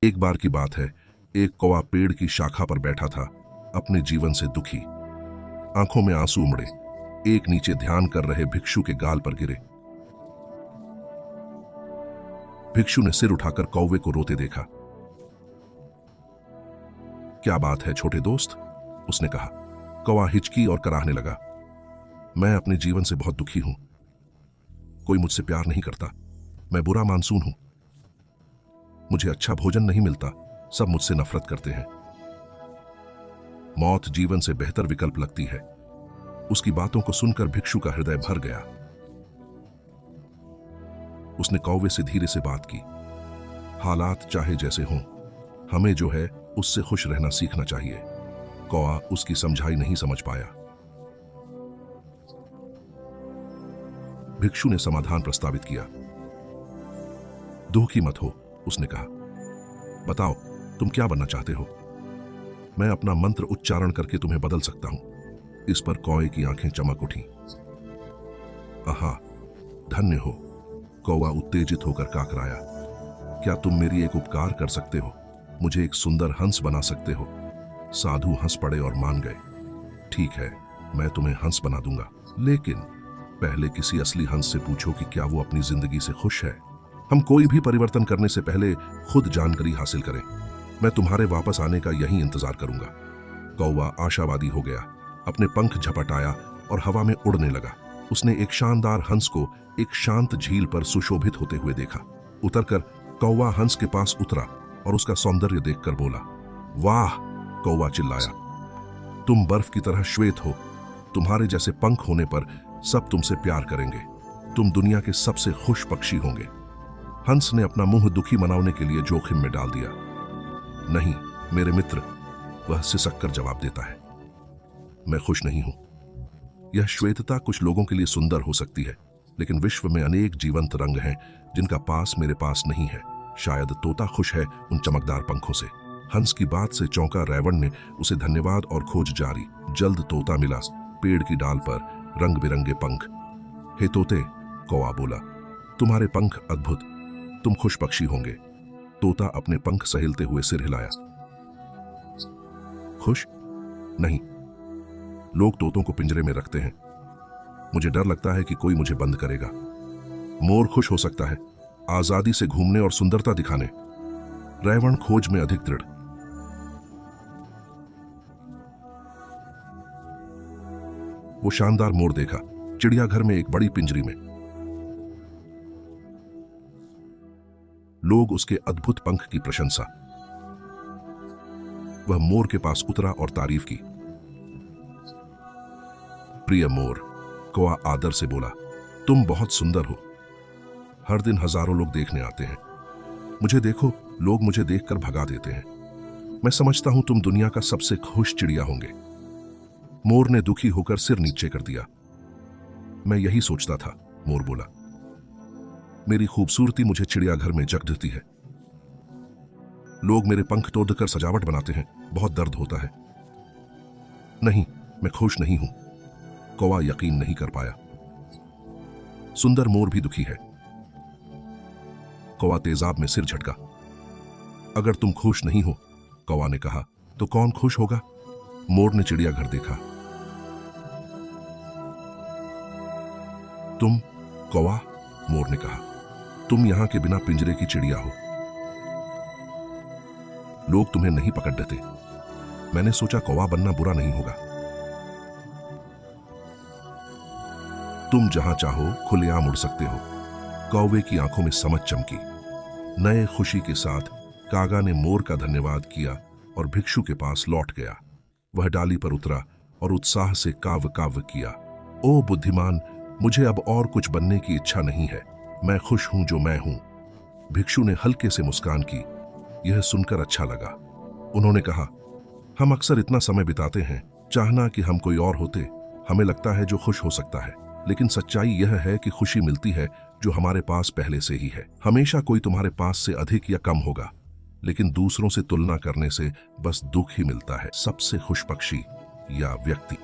एक बार की बात है, एक कौवा पेड़ की शाखा पर बैठा था, अपने जीवन से दुखी। आंखों में आंसू उमड़े। एक नीचे ध्यान कर रहे भिक्षु के गाल पर गिरे। भिक्षु ने सिर उठाकर कौवे को रोते देखा। क्या बात है छोटे दोस्त, उसने कहा। कौवा हिचकी और कराहने लगा। मैं अपने जीवन से बहुत दुखी हूं। कोई मुझसे प्यार नहीं करता। मैं बुरा मानसून हूं। मुझे अच्छा भोजन नहीं मिलता। सब मुझसे नफरत करते हैं। मौत जीवन से बेहतर विकल्प लगती है। उसकी बातों को सुनकर भिक्षु का हृदय भर गया। उसने कौवे से धीरे से बात की। हालात चाहे जैसे हों, हमें जो है उससे खुश रहना सीखना चाहिए। कौवा उसकी समझाई नहीं समझ पाया। भिक्षु ने समाधान प्रस्तावित किया। दुखी मत हो, उसने कहा। बताओ, तुम क्या बनना चाहते हो? मैं अपना मंत्र उच्चारण करके तुम्हें बदल सकता हूं। इस पर कौवे की आंखें चमक उठी। आहा, धन्य हो। कौवा उत्तेजित होकर काकराया। क्या तुम मेरी एक उपकार कर सकते हो? मुझे एक सुंदर हंस बना सकते हो? साधु हंस पड़े और मान गए। ठीक है, मैं तुम्हें हंस बना दूंगा, लेकिन पहले किसी असली हंस से पूछो कि क्या वो अपनी जिंदगी से खुश है। हम कोई भी परिवर्तन करने से पहले खुद जानकारी हासिल करें। मैं तुम्हारे वापस आने का यही इंतजार करूंगा। कौवा आशावादी हो गया, अपने पंख झपटाया और हवा में उड़ने लगा। उसने एक शानदार हंस को एक शांत झील पर सुशोभित होते हुए देखा। उतरकर कौवा हंस के पास उतरा और उसका सौंदर्य देखकर बोला, वाह! कौवा चिल्लाया, तुम बर्फ की तरह श्वेत हो। तुम्हारे जैसे पंख होने पर सब तुमसे प्यार करेंगे। तुम दुनिया के सबसे खुश पक्षी होंगे। हंस ने अपना मुंह दुखी मनाने के लिए जोखिम में डाल दिया। नहीं मेरे मित्र, वह सिसककर जवाब देता है, मैं खुश नहीं हूं। यह श्वेतता कुछ लोगों के लिए सुंदर हो सकती है, लेकिन विश्व में अनेक जीवंत रंग हैं जिनका पास मेरे पास नहीं है। शायद तोता खुश है उन चमकदार पंखों से। हंस की बात से चौंका रावण ने उसे धन्यवाद और खोज जारी। जल्द तोता मिला, पेड़ की डाल पर रंग बिरंगे पंख। हे तोते, कौवा बोला, तुम्हारे पंख अद्भुत। तुम खुश पक्षी होंगे। तोता अपने पंख सहेलते हुए सिर हिलाया। खुश नहीं, लोग तोतों को पिंजरे में रखते हैं। मुझे डर लगता है कि कोई मुझे बंद करेगा। मोर खुश हो सकता है, आजादी से घूमने और सुंदरता दिखाने। रावण खोज में अधिक दृढ़। वो शानदार मोर देखा, चिड़ियाघर में एक बड़ी पिंजरी में। लोग उसके अद्भुत पंख की प्रशंसा। वह मोर के पास उतरा और तारीफ की। प्रिय मोर, कौवा आदर से बोला, तुम बहुत सुंदर हो। हर दिन हजारों लोग देखने आते हैं। मुझे देखो, लोग मुझे देखकर भगा देते हैं। मैं समझता हूं तुम दुनिया का सबसे खुश चिड़िया होंगे। मोर ने दुखी होकर सिर नीचे कर दिया। मैं यही सोचता था, मोर बोला। मेरी खूबसूरती मुझे चिड़ियाघर में जकड़ती है। लोग मेरे पंख तोड़कर सजावट बनाते हैं। बहुत दर्द होता है। नहीं, मैं खुश नहीं हूं। कौवा यकीन नहीं कर पाया। सुंदर मोर भी दुखी है। कौवा तेजाब में सिर झटका। अगर तुम खुश नहीं हो, कौवा ने कहा, तो कौन खुश होगा? मोर ने चिड़ियाघर देखा। तुम, कौवा, मोर ने कहा, तुम यहां के बिना पिंजरे की चिड़िया हो। लोग तुम्हें नहीं पकड़ देते। मैंने सोचा कौवा बनना बुरा नहीं होगा। तुम जहां चाहो खुलेआम उड़ सकते हो। कौवे की आंखों में समझ चमकी। नए खुशी के साथ कागा ने मोर का धन्यवाद किया और भिक्षु के पास लौट गया। वह डाली पर उतरा और उत्साह से काव्य काव्य किया। ओ बुद्धिमान, मुझे अब और कुछ बनने की इच्छा नहीं है। मैं खुश हूं जो मैं हूं। भिक्षु ने हल्के से मुस्कान की। यह सुनकर अच्छा लगा। उन्होंने कहा, हम अक्सर इतना समय बिताते हैं चाहना कि हम कोई और होते। हमें लगता है जो खुश हो सकता है, लेकिन सच्चाई यह है कि खुशी मिलती है जो हमारे पास पहले से ही है। हमेशा कोई तुम्हारे पास से अधिक या कम होगा, लेकिन दूसरों से तुलना करने से बस दुख ही मिलता है। सबसे खुश पक्षी या व्यक्ति